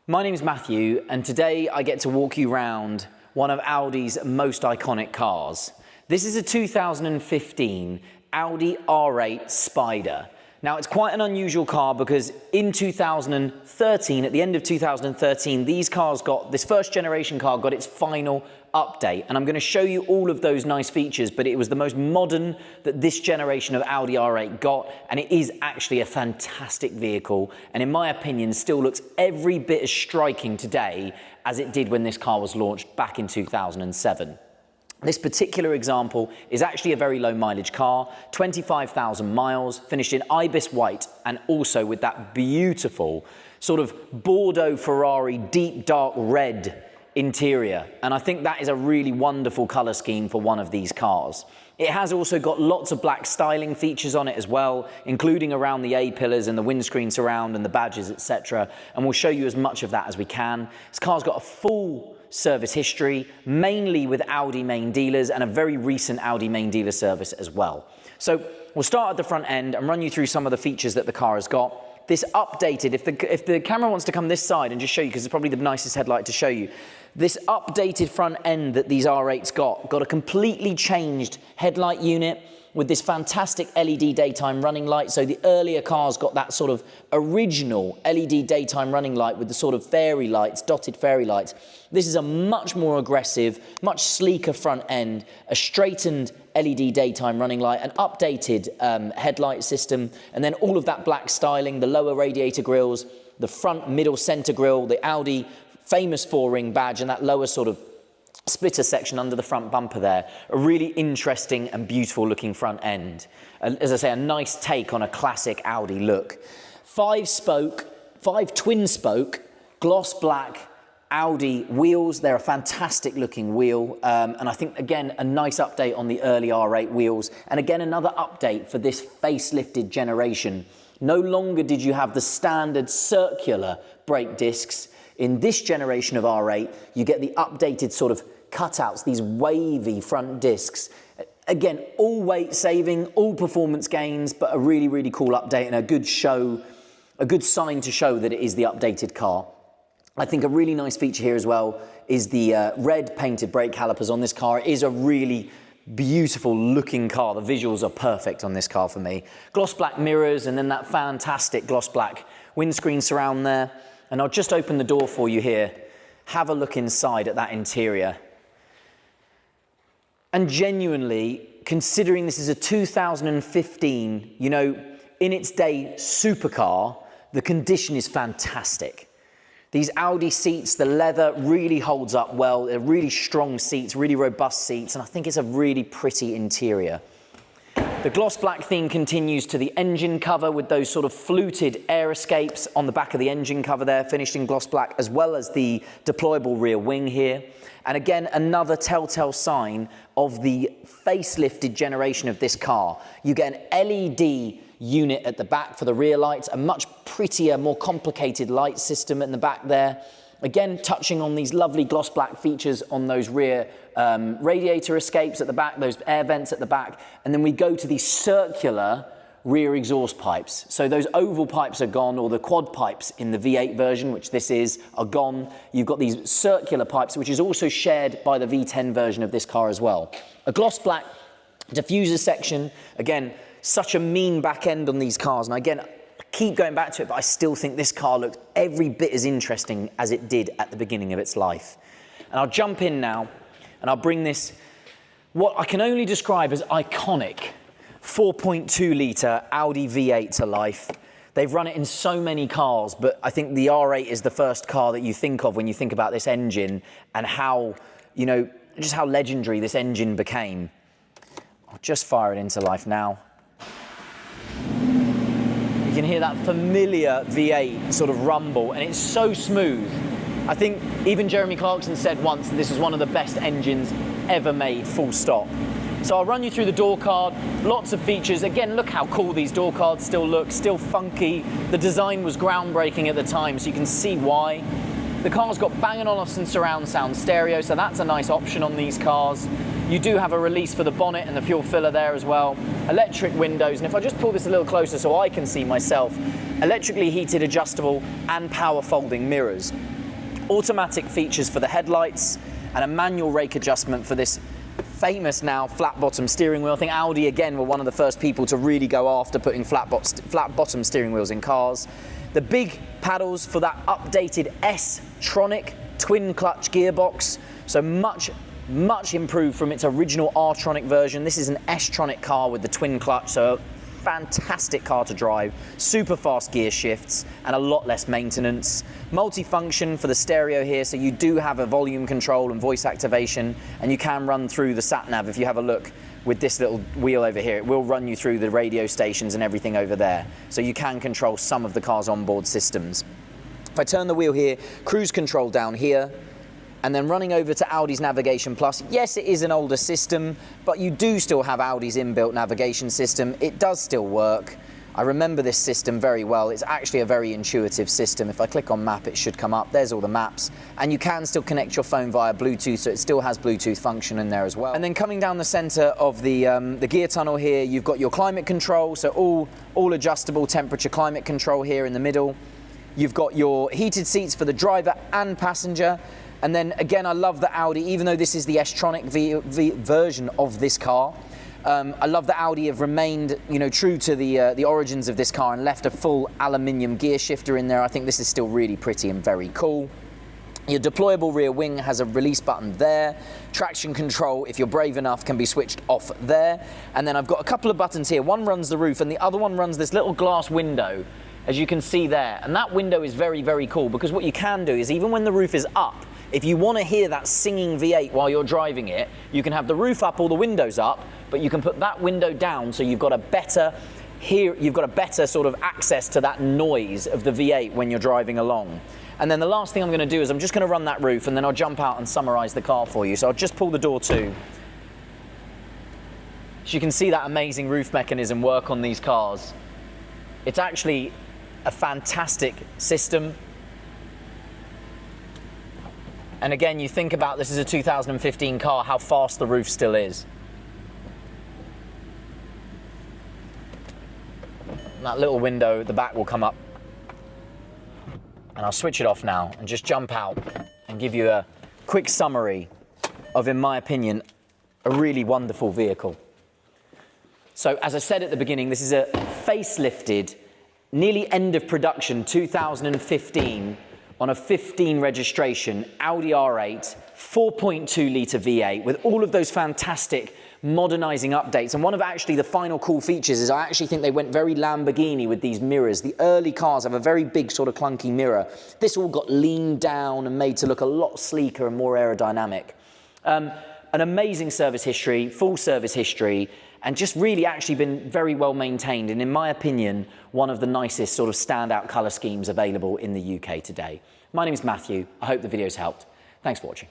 My name's Matthew, and today I get to walk you around one of Audi's most iconic cars. This is a 2015 Audi R8 Spider. Now, it's quite an unusual car because in 2013, at the end of 2013, this first generation car got its final update. And I'm going to show you all of those nice features, but it was the most modern that this generation of Audi R8 got, and it is actually a fantastic vehicle, and in my opinion, still looks every bit as striking today as it did when this car was launched back in 2007. This particular example is actually a very low mileage car, 25,000 miles, finished in Ibis White, and also with that beautiful sort of Bordeaux Ferrari deep dark red interior. And I think that is a really wonderful color scheme for one of these cars. It has also got lots of black styling features on it as well, including around the A-pillars and the windscreen surround and the badges, etc. And we'll show you as much of that as we can. This car's got a full service history, mainly with Audi main dealers and a very recent Audi main dealer service as well. So we'll start at the front end and run you through some of the features that the car has got. This updated, if the camera wants to come this side and just show you, because it's probably the nicest headlight to show you, this updated front end that these R8s got a completely changed headlight unit with this fantastic LED daytime running light. So the earlier cars got that sort of original LED daytime running light with the sort of fairy lights, dotted fairy lights. This is a much more aggressive, much sleeker front end, a straightened LED daytime running light, an updated headlight system, and then all of that black styling, the lower radiator grills, the front middle center grille, the Audi famous 4-ring badge, and that lower sort of splitter section under the front bumper there. A really interesting and beautiful looking front end. As I say, a nice take on a classic Audi look. 5 twin spoke, gloss black Audi wheels. They're a fantastic looking wheel. And I think, again, a nice update on the early R8 wheels. And again, another update for this facelifted generation. No longer did you have the standard circular brake discs. In this generation of R8, you get the updated sort of cutouts, these wavy front discs. Again, all weight saving, all performance gains, but a really, really cool update and a good sign to show that it is the updated car. I think a really nice feature here as well is the red painted brake calipers on this car. It is a really beautiful looking car. The visuals are perfect on this car for me. Gloss black mirrors and then that fantastic gloss black windscreen surround there. And I'll just open the door for you here. Have a look inside at that interior. And genuinely, considering this is a 2015, you know, in its day supercar, the condition is fantastic. These Audi seats, the leather really holds up well. They're really strong seats, really robust seats, and I think it's a really pretty interior. The gloss black theme continues to the engine cover with those sort of fluted air escapes on the back of the engine cover there, finished in gloss black, as well as the deployable rear wing here. And again, another telltale sign of the facelifted generation of this car. You get an LED unit at the back for the rear lights, a much prettier, more complicated light system in the back there. Again, touching on these lovely gloss black features on those rear radiator escapes at the back, those air vents at the back. And then we go to these circular rear exhaust pipes. So those oval pipes are gone, or the quad pipes in the V8 version, which this is, are gone. You've got these circular pipes, which is also shared by the V10 version of this car as well. A gloss black diffuser section. Again, such a mean back end on these cars. And again, keep going back to it, but I still think this car looked every bit as interesting as it did at the beginning of its life. And I'll jump in now, and I'll bring this, what I can only describe as iconic, 4.2 litre Audi V8 to life. They've run it in so many cars, but I think the R8 is the first car that you think of when you think about this engine and how, you know, just how legendary this engine became. I'll just fire it into life now. You can hear that familiar V8 sort of rumble, and it's so smooth. I think even Jeremy Clarkson said once that this was one of the best engines ever made, full stop. So I'll run you through the door card, lots of features. Again, look how cool these door cards still look, still funky. The design was groundbreaking at the time, so you can see why. The car's got Bang & Olufsen surround sound stereo, so that's a nice option on these cars. You do have a release for the bonnet and the fuel filler there as well. Electric windows, and if I just pull this a little closer so I can see myself, electrically heated, adjustable and power folding mirrors. automatic features for the headlights, and a manual rake adjustment for this famous now flat bottom steering wheel. I think Audi again were one of the first people to really go after putting flat bottom steering wheels in cars. The big paddles for that updated S-tronic twin clutch gearbox, so much improved from its original R-tronic version. This is an S-tronic car with the twin clutch, so a fantastic car to drive, super fast gear shifts and a lot less maintenance. Multifunction for the stereo here, so you do have a volume control and voice activation, and you can run through the sat-nav. If you have a look with this little wheel over here, it will run you through the radio stations and everything over there, so you can control some of the car's onboard systems. If I turn the wheel here, cruise control down here, and then running over to Audi's Navigation Plus, yes, it is an older system, but you do still have Audi's inbuilt navigation system. It does still work. I remember this system very well. It's actually a very intuitive system. If I click on map, it should come up. There's all the maps. And you can still connect your phone via Bluetooth, so it still has Bluetooth function in there as well. And then coming down the center of the gear tunnel here, you've got your climate control, so all adjustable temperature climate control here in the middle. You've got your heated seats for the driver and passenger. And then again, I love that Audi, even though this is the S-tronic version of this car, I love that Audi have remained, true to the origins of this car and left a full aluminium gear shifter in there. I think this is still really pretty and very cool. Your deployable rear wing has a release button there. Traction control, if you're brave enough, can be switched off there. And then I've got a couple of buttons here. One runs the roof and the other one runs this little glass window, as you can see there. And that window is very, very cool, because what you can do is, even when the roof is up, if you want to hear that singing V8 while you're driving it, you can have the roof up or the windows up, but you can put that window down, so you've got a better sort of access to that noise of the V8 when you're driving along. And then the last thing I'm going to do is I'm just going to run that roof, and then I'll jump out and summarize the car for you. So I'll just pull the door to. So you can see that amazing roof mechanism work on these cars. It's actually a fantastic system. And again, you think about this is a 2015 car, how fast the roof still is. And that little window at the back will come up. And I'll switch it off now and just jump out and give you a quick summary of, in my opinion, a really wonderful vehicle. So as I said at the beginning, this is a facelifted, nearly end of production 2015 on a 15 registration Audi R8 4.2 litre V8 with all of those fantastic modernizing updates. And one of actually the final cool features is I actually think they went very Lamborghini with these mirrors. The early cars have a very big sort of clunky mirror. This all got leaned down and made to look a lot sleeker and more aerodynamic. An amazing service history, full service history, and just really actually been very well maintained, and in my opinion, one of the nicest sort of standout colour schemes available in the UK today. My name is Matthew. I hope the video's helped. Thanks for watching.